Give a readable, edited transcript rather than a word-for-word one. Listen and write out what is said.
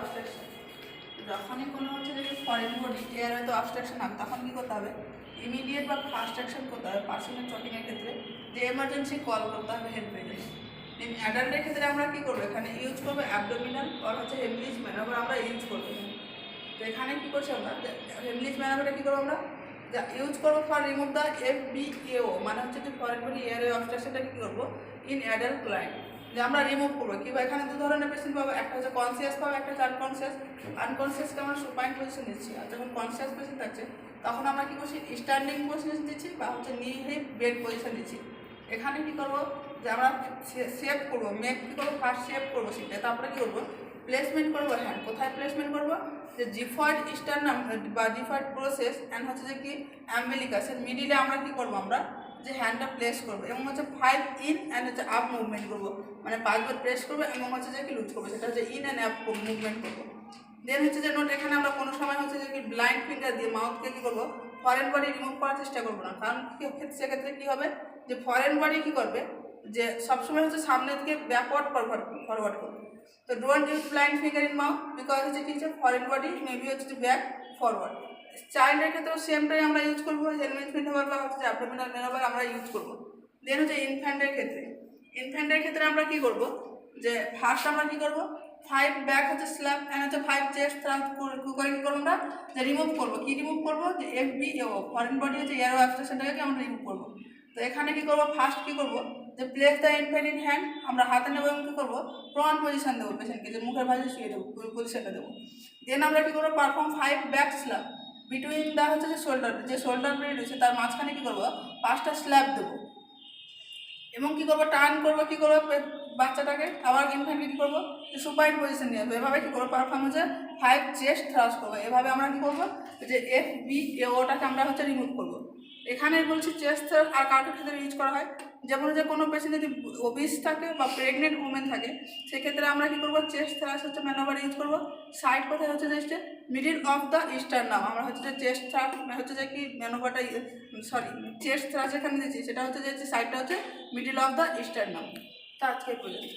Obstruction. যখনই কোনো হচ্ছে যে ফরেন বডি এয়ারওয়ে তো অবস্ট্রাকশন হবে, তখন কী করতে হবে? ইমিডিয়েট বা ফাস্ট অ্যাকশন করতে হবে পার্সোনাল চকিংয়ের ক্ষেত্রে, যে এমার্জেন্সি কল করতে হবে হেল্পের জন্য। ইন অ্যাডাল্টের ক্ষেত্রে আমরা কী করবো? এখানে ইউজ করবো অ্যাবডোমিনাল আর হচ্ছে হেমলিজ ম্যানোভার আমরা ইউজ করবো। তো এখানে কী করছি আমরা? হেমলিজ ম্যানোভারটা কী করবো আমরা? যা ইউজ করবো ফর রিমুভ দ্য FBAO, মানে হচ্ছে যে ফরেন বডি এয়ারওয়ে অবস্ট্রাকশনটা কী করবো ইন অ্যাডাল্ট ক্লায়েন্ট, যে আমরা রিমুভ করবো। কিংবা এখানে দু ধরনের পেশেন্ট পাবো, একটা হচ্ছে কনসিয়াস পাবো, একটা হচ্ছে আনকনসিয়াস। আনকনসিয়াসকে আমরা সুপাইন পজিশন দিচ্ছি, আর যখন কনসিয়াস পেশেন্ট থাকছে তখন আমরা কী করছি? স্ট্যান্ডিং পজিশন দিচ্ছি বা হচ্ছে নি হিপ বেড পজিশন দিচ্ছি। এখানে কী করবো? যে আমরা শেপ করবো, মেক কী করবো? ফার্স্ট শেপ করবো সিটে, তারপরে কী করবো? প্লেসমেন্ট করবো হ্যান্ড। কোথায় প্লেসমেন্ট করবো? যে জিফয়েড স্টার্নাম বা জিফয়েড প্রসেস অ্যান্ড হচ্ছে যে কি অ্যাম্বিলিকাসের মিডিলে আমরা কী করবো? আমরা যে হ্যান্ডটা প্লেস করবো এবং হচ্ছে 5 ইন অ্যান্ড হচ্ছে আপ মুভমেন্ট করবো, মানে 5 বার প্রেস করবো এবং হচ্ছে যে কি লুজ করবো, সেটা হচ্ছে ইন অ্যান্ড আপ মুভমেন্ট করবো। দেন হচ্ছে যে নোট, এখানে আমরা কোনো সময় হচ্ছে যে কি ব্লাইন্ড ফিঙ্গার দিয়ে মাউথকে কী করবো? ফরেন বডি রিমুভ করার চেষ্টা করবো না, কারণ সেক্ষেত্রে কী হবে? যে ফরেন বডি কী করবে? যে সবসময় হচ্ছে সামনের দিকে ব্যাকওয়ার্ড ফরওয়ার্ড করবে। তো don't use blind finger in mouth, because হচ্ছে কি হচ্ছে ফরেন বডি মেবি হচ্ছে ব্যাক ফরওয়ার্ড। চাইল্ডের ক্ষেত্রেও সেমটাই আমরা ইউজ করবো, হেলমেট ম্যানোভার বা হচ্ছে অ্যাবডোমিনাল ম্যানোভার আমরা ইউজ করবো। দেন হচ্ছে ইনফ্যান্টের ক্ষেত্রে আমরা কী করবো? যে ফার্স্ট আমরা কী করবো? 5 ব্যাক হচ্ছে স্ল্যাপ অ্যান্ড হচ্ছে 5 চেস্ট থ্রাস্ট করে কী করবো আমরা? যে রিমুভ করবো। কী রিমুভ করবো? যে FBAO ফরেন বডি হচ্ছে এয়ারওয়ে অবস্ট্রাকশনটাকে আমরা রিমুভ করবো। তো এখানে কী করবো? ফার্স্ট কী করবো? যে place the infant in hand, আমরা হাতে নেবো এবং কী করবো? প্রন পজিশন দেবো পেশেন্টকে, যে মুখের ভাঁজে শুয়ে দেবো, পজিশনটা দেবো। দেন আমরা কী করবো? Perform 5 back slap between the হচ্ছে যে শোল্ডার ব্লেড রয়েছে তার মাঝখানে কী করবো? 5টা স্ল্যাপ দেবো এবং কী করবো? টার্ন করবো, কী করবো? বাচ্চাটাকে আবার ইনফ্যান্টকে কী করবো? যে সুপাইন পজিশন নিয়ে আসবো। এভাবে কী করবো? পারফর্ম হচ্ছে 5 চেস্ট থ্রাস্ট করবো। এভাবে আমরা কী করবো? যে FBAOটাকে আমরা হচ্ছে রিমুভ করবো। এখানে বলছি চেস্ট থ্রাস্ট আর কাউকে ক্ষেত্রে ইউজ করা হয়, যেমন যে কোনো পেশেন্ট যদি ওবিস থাকে বা প্রেগনেন্ট উমেন থাকে, সেক্ষেত্রে আমরা কী করবো? চেস্ট থ্রাস্ট হচ্ছে ম্যানোভার ইউজ করবো। সাইড কোথায় হচ্ছে যে মিডিল অফ দ্য স্টার্নাম, আমরা হচ্ছে যে চেস্ট থ্রাস্ট হচ্ছে যে কি ম্যানোভারটা চেস্ট থ্রাস্ট যেখানে দিচ্ছি সেটা হচ্ছে যে সাইডটা হচ্ছে মিডিল অফ দ্য স্টার্নাম। তা আজকে পর্যন্ত।